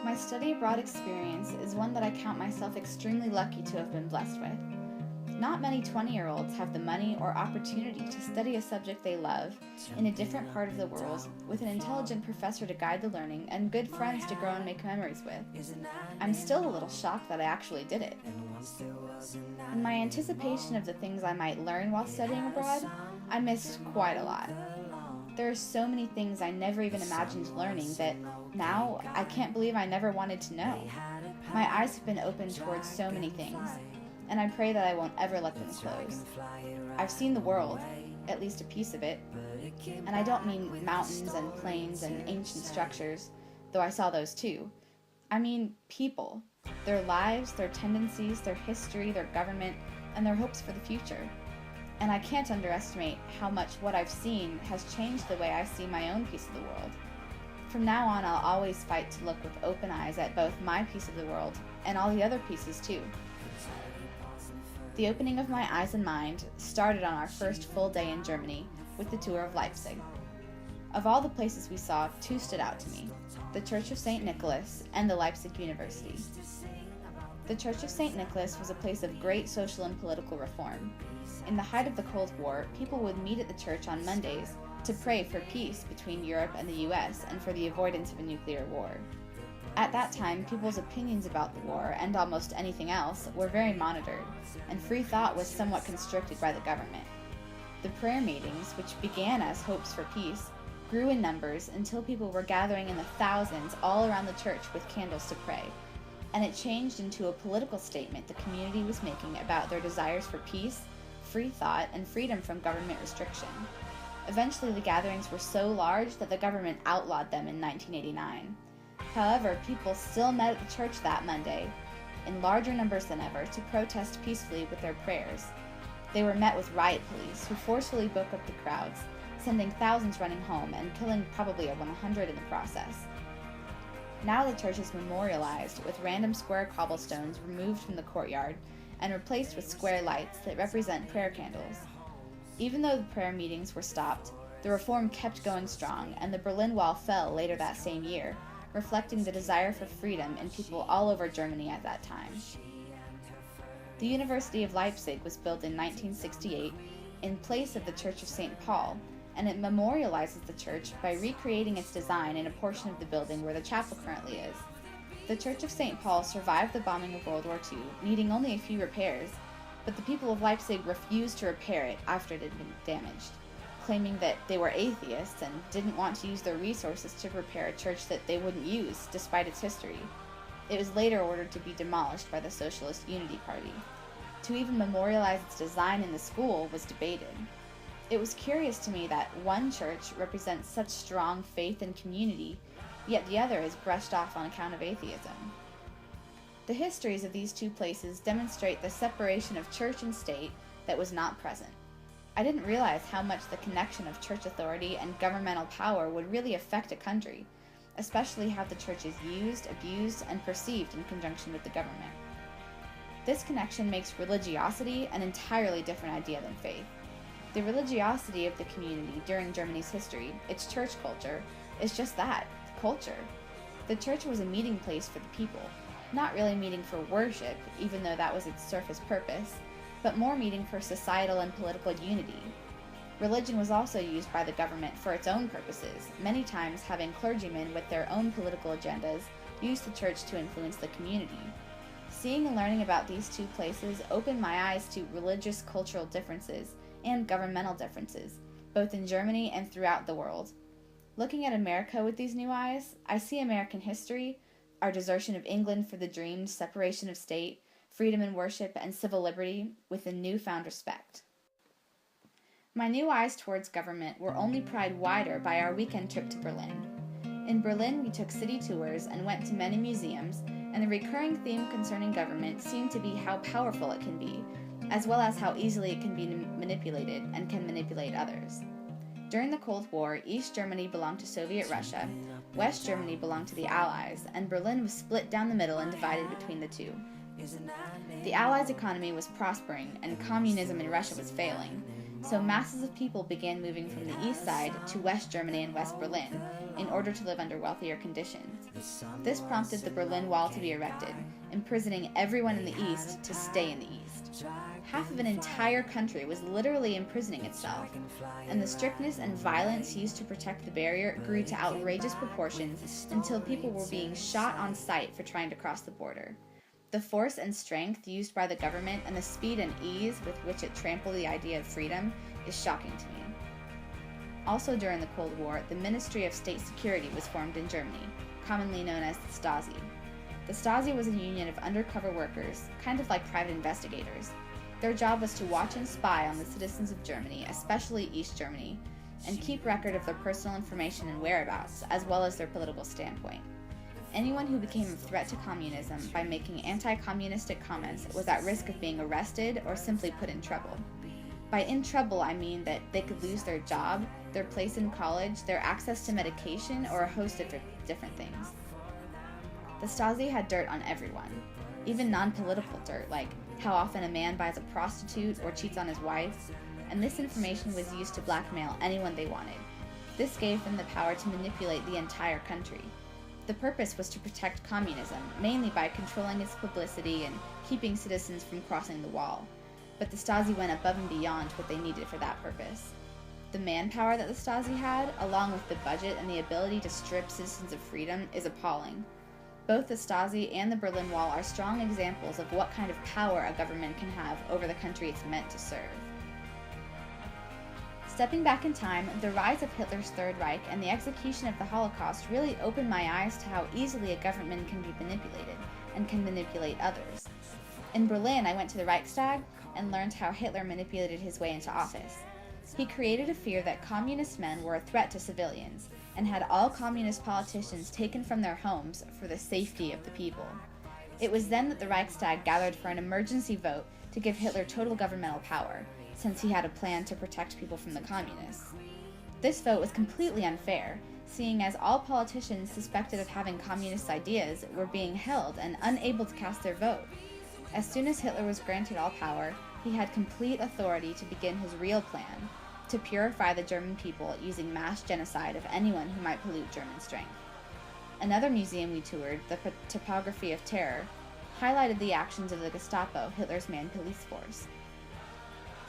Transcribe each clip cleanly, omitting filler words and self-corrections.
My study abroad experience is one that I count myself extremely lucky to have been blessed with. Not many 20-year-olds have the money or opportunity to study a subject they love in a different part of the world with an intelligent professor to guide the learning and good friends to grow and make memories with. I'm still a little shocked that I actually did it. In my anticipation of the things I might learn while studying abroad, I missed quite a lot. There are so many things I never even imagined learning that now I can't believe I never wanted to know. My eyes have been opened towards so many things, and I pray that I won't ever let them close. I've seen the world, at least a piece of it, and I don't mean mountains and plains and ancient structures, though I saw those too. I mean people, their lives, their tendencies, their history, their government, and their hopes for the future. And I can't underestimate how much what I've seen has changed the way I see my own piece of the world. From now on, I'll always fight to look with open eyes at both my piece of the world and all the other pieces too. The opening of my eyes and mind started on our first full day in Germany with the tour of Leipzig. Of all the places we saw, two stood out to me: the Church of St. Nicholas and the Leipzig University. The Church of St. Nicholas was a place of great social and political reform. In the height of the Cold War, people would meet at the church on Mondays to pray for peace between Europe and the US and for the avoidance of a nuclear war. At that time, people's opinions about the war, and almost anything else, were very monitored, and free thought was somewhat constricted by the government. The prayer meetings, which began as hopes for peace, grew in numbers until people were gathering in the thousands all around the church with candles to pray, and it changed into a political statement the community was making about their desires for peace, free thought, and freedom from government restriction. Eventually, the gatherings were so large that the government outlawed them in 1989. However, people still met at the church that Monday, in larger numbers than ever, to protest peacefully with their prayers. They were met with riot police, who forcefully broke up the crowds, sending thousands running home and killing probably 100 in the process. Now the church is memorialized with random square cobblestones removed from the courtyard and replaced with square lights that represent prayer candles. Even though the prayer meetings were stopped, the reform kept going strong, and the Berlin Wall fell later that same year, reflecting the desire for freedom in people all over Germany at that time. The University of Leipzig was built in 1968 in place of the Church of St. Paul, and it memorializes the church by recreating its design in a portion of the building where the chapel currently is. The Church of St. Paul survived the bombing of World War II, needing only a few repairs, but the people of Leipzig refused to repair it after it had been damaged, claiming that they were atheists and didn't want to use their resources to repair a church that they wouldn't use, despite its history. It was later ordered to be demolished by the Socialist Unity Party. To even memorialize its design in the school was debated. It was curious to me that one church represents such strong faith and community, yet the other is brushed off on account of atheism. The histories of these two places demonstrate the separation of church and state that was not present. I didn't realize how much the connection of church authority and governmental power would really affect a country, especially how the church is used, abused, and perceived in conjunction with the government. This connection makes religiosity an entirely different idea than faith. The religiosity of the community during Germany's history, its church culture, is just that, culture. The church was a meeting place for the people, not really meeting for worship, even though that was its surface purpose, but more meeting for societal and political unity. Religion was also used by the government for its own purposes, many times having clergymen with their own political agendas use the church to influence the community. Seeing and learning about these two places opened my eyes to religious cultural differences and governmental differences, both in Germany and throughout the world. Looking at America with these new eyes, I see American history, our desertion of England for the dreamed separation of state, freedom in worship, and civil liberty, with a newfound respect. My new eyes towards government were only pried wider by our weekend trip to Berlin. In Berlin, we took city tours and went to many museums, and the recurring theme concerning government seemed to be how powerful it can be, as well as how easily it can be manipulated and can manipulate others. During the Cold War, East Germany belonged to Soviet Russia, West Germany belonged to the Allies, and Berlin was split down the middle and divided between the two. The Allies' economy was prospering, and communism in Russia was failing, so masses of people began moving from the east side to West Germany and West Berlin in order to live under wealthier conditions. This prompted the Berlin Wall to be erected, imprisoning everyone in the East to stay in the East. Half of an entire country was literally imprisoning itself, and the strictness and violence used to protect the barrier grew to outrageous proportions until people were being shot on sight for trying to cross the border. The force and strength used by the government and the speed and ease with which it trampled the idea of freedom is shocking to me. Also during the Cold War, the Ministry of State Security was formed in Germany, commonly known as the Stasi. The Stasi was a union of undercover workers, kind of like private investigators. Their job was to watch and spy on the citizens of Germany, especially East Germany, and keep record of their personal information and whereabouts, as well as their political standpoint. Anyone who became a threat to communism by making anti-communistic comments was at risk of being arrested or simply put in trouble. By in trouble, I mean that they could lose their job, their place in college, their access to medication, or a host of different things. The Stasi had dirt on everyone, even non-political dirt, like how often a man buys a prostitute or cheats on his wife, and this information was used to blackmail anyone they wanted. This gave them the power to manipulate the entire country. The purpose was to protect communism, mainly by controlling its publicity and keeping citizens from crossing the wall. But the Stasi went above and beyond what they needed for that purpose. The manpower that the Stasi had, along with the budget and the ability to strip citizens of freedom, is appalling. Both the Stasi and the Berlin Wall are strong examples of what kind of power a government can have over the country it's meant to serve. Stepping back in time, the rise of Hitler's Third Reich and the execution of the Holocaust really opened my eyes to how easily a government can be manipulated and can manipulate others. In Berlin, I went to the Reichstag and learned how Hitler manipulated his way into office. He created a fear that communist men were a threat to civilians and had all communist politicians taken from their homes for the safety of the people. It was then that the Reichstag gathered for an emergency vote to give Hitler total governmental power, since he had a plan to protect people from the communists. This vote was completely unfair, seeing as all politicians suspected of having communist ideas were being held and unable to cast their vote. As soon as Hitler was granted all power, he had complete authority to begin his real plan, to purify the German people using mass genocide of anyone who might pollute German strength. Another museum we toured, the Topography of Terror, highlighted the actions of the Gestapo, Hitler's main police force.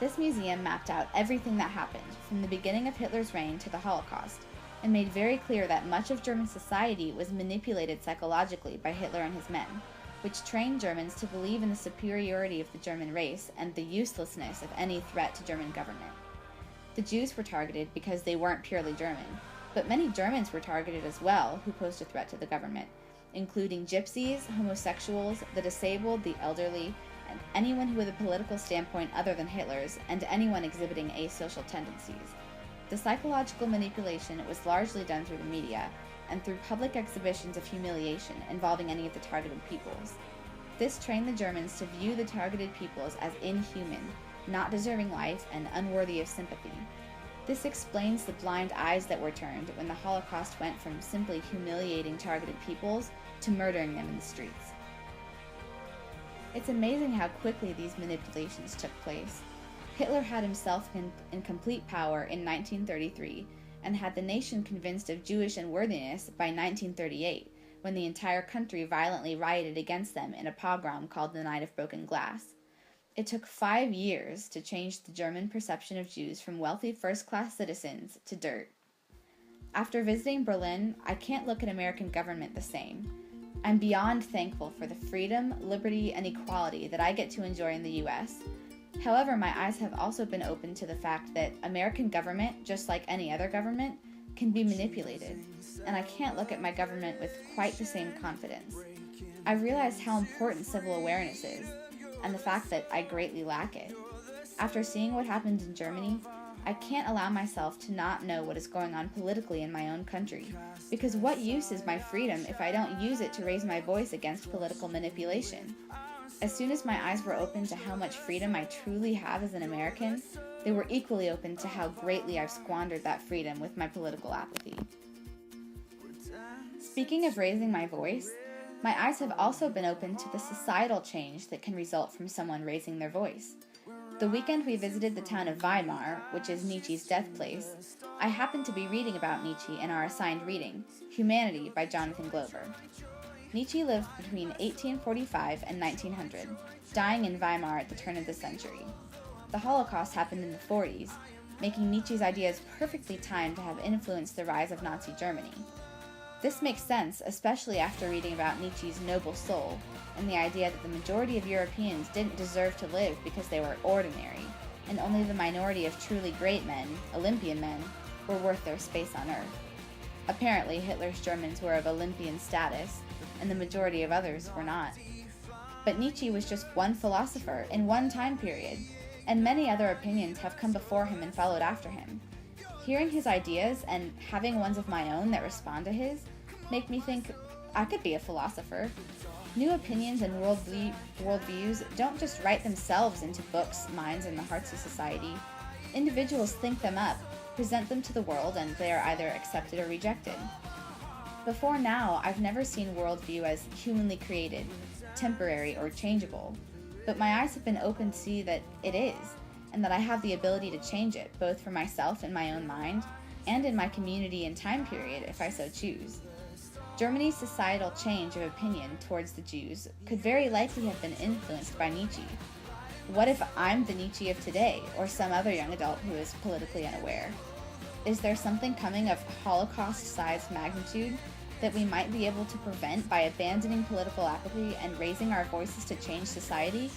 This museum mapped out everything that happened, from the beginning of Hitler's reign to the Holocaust, and made very clear that much of German society was manipulated psychologically by Hitler and his men, which trained Germans to believe in the superiority of the German race and the uselessness of any threat to German government. The Jews were targeted because they weren't purely German, but many Germans were targeted as well who posed a threat to the government, including gypsies, homosexuals, the disabled, the elderly, and anyone who had a political standpoint other than Hitler's, and anyone exhibiting asocial tendencies. The psychological manipulation was largely done through the media, and through public exhibitions of humiliation involving any of the targeted peoples. This trained the Germans to view the targeted peoples as inhuman, not deserving life, and unworthy of sympathy. This explains the blind eyes that were turned when the Holocaust went from simply humiliating targeted peoples to murdering them in the streets. It's amazing how quickly these manipulations took place. Hitler had himself in complete power in 1933 and had the nation convinced of Jewish unworthiness by 1938, when the entire country violently rioted against them in a pogrom called the Night of Broken Glass. It took 5 years to change the German perception of Jews from wealthy first-class citizens to dirt. After visiting Berlin, I can't look at American government the same. I'm beyond thankful for the freedom, liberty, and equality that I get to enjoy in the US. However, my eyes have also been opened to the fact that American government, just like any other government, can be manipulated, and I can't look at my government with quite the same confidence. I realized how important civil awareness is, and the fact that I greatly lack it. After seeing what happened in Germany, I can't allow myself to not know what is going on politically in my own country, because what use is my freedom if I don't use it to raise my voice against political manipulation? As soon as my eyes were open to how much freedom I truly have as an American, they were equally open to how greatly I've squandered that freedom with my political apathy. Speaking of raising my voice, my eyes have also been open to the societal change that can result from someone raising their voice. The weekend we visited the town of Weimar, which is Nietzsche's death place, I happened to be reading about Nietzsche in our assigned reading, Humanity by Jonathan Glover. Nietzsche lived between 1845 and 1900, dying in Weimar at the turn of the century. The Holocaust happened in the 40s, making Nietzsche's ideas perfectly timed to have influenced the rise of Nazi Germany. This makes sense, especially after reading about Nietzsche's noble soul and the idea that the majority of Europeans didn't deserve to live because they were ordinary, and only the minority of truly great men, Olympian men, were worth their space on Earth. Apparently, Hitler's Germans were of Olympian status, and the majority of others were not. But Nietzsche was just one philosopher in one time period, and many other opinions have come before him and followed after him. Hearing his ideas and having ones of my own that respond to his make me think I could be a philosopher. New opinions and worldviews don't just write themselves into books, minds, and the hearts of society. Individuals think them up, present them to the world, and they are either accepted or rejected. Before now, I've never seen worldview as humanly created, temporary, or changeable, but my eyes have been opened to see that it is, and that I have the ability to change it, both for myself in my own mind, and in my community and time period if I so choose. Germany's societal change of opinion towards the Jews could very likely have been influenced by Nietzsche. What if I'm the Nietzsche of today, or some other young adult who is politically unaware? Is there something coming of Holocaust-sized magnitude that we might be able to prevent by abandoning political apathy and raising our voices to change society?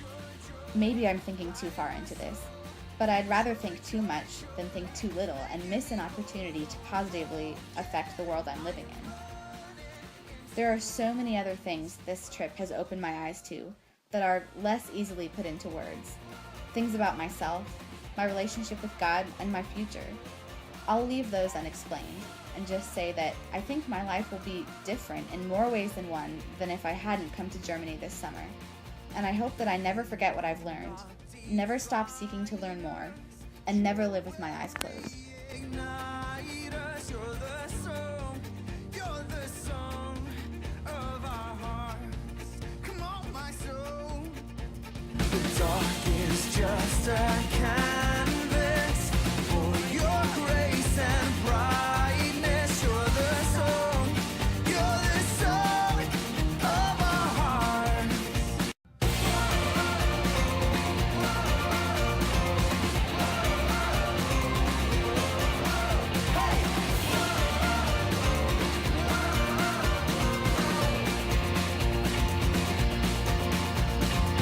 Maybe I'm thinking too far into this, but I'd rather think too much than think too little and miss an opportunity to positively affect the world I'm living in. There are so many other things this trip has opened my eyes to that are less easily put into words. Things about myself, my relationship with God, and my future. I'll leave those unexplained and just say that I think my life will be different in more ways than one than if I hadn't come to Germany this summer. And I hope that I never forget what I've learned, never stop seeking to learn more, and never live with my eyes closed. Dark is just a canvas for your grace and brightness. You're the song of our hearts.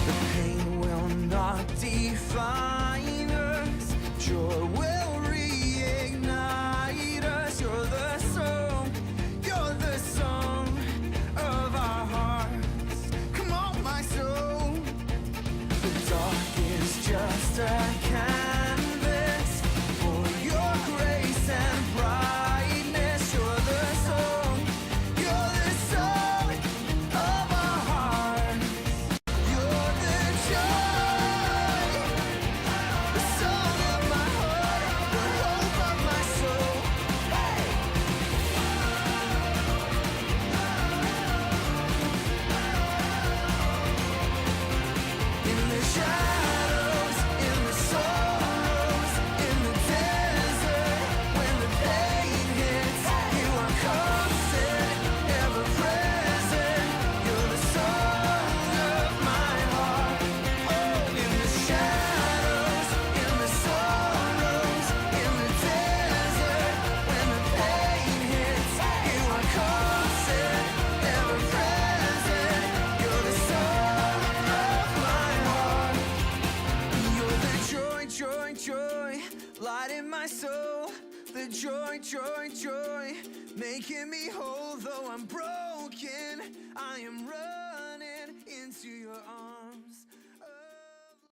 The pain will not define us. Joy will reignite us. You're the song of our hearts. Come on, my soul. The dark is just a canvas for your grace and brightness. You're the song of our hearts. You're the joy, the song of my heart, the hope of my soul. In the shadows, in the sorrows, in the desert, when the pain hits, you are constant, ever present. You're the song of my heart. Oh, in the shadows, in the sorrows, in the desert, when the pain hits, you are constant, ever present. You're the song of my heart. You're the joy, joy, joy, light in my soul. The joy, joy, joy, making me whole. Though I'm broken, I am running into your arms.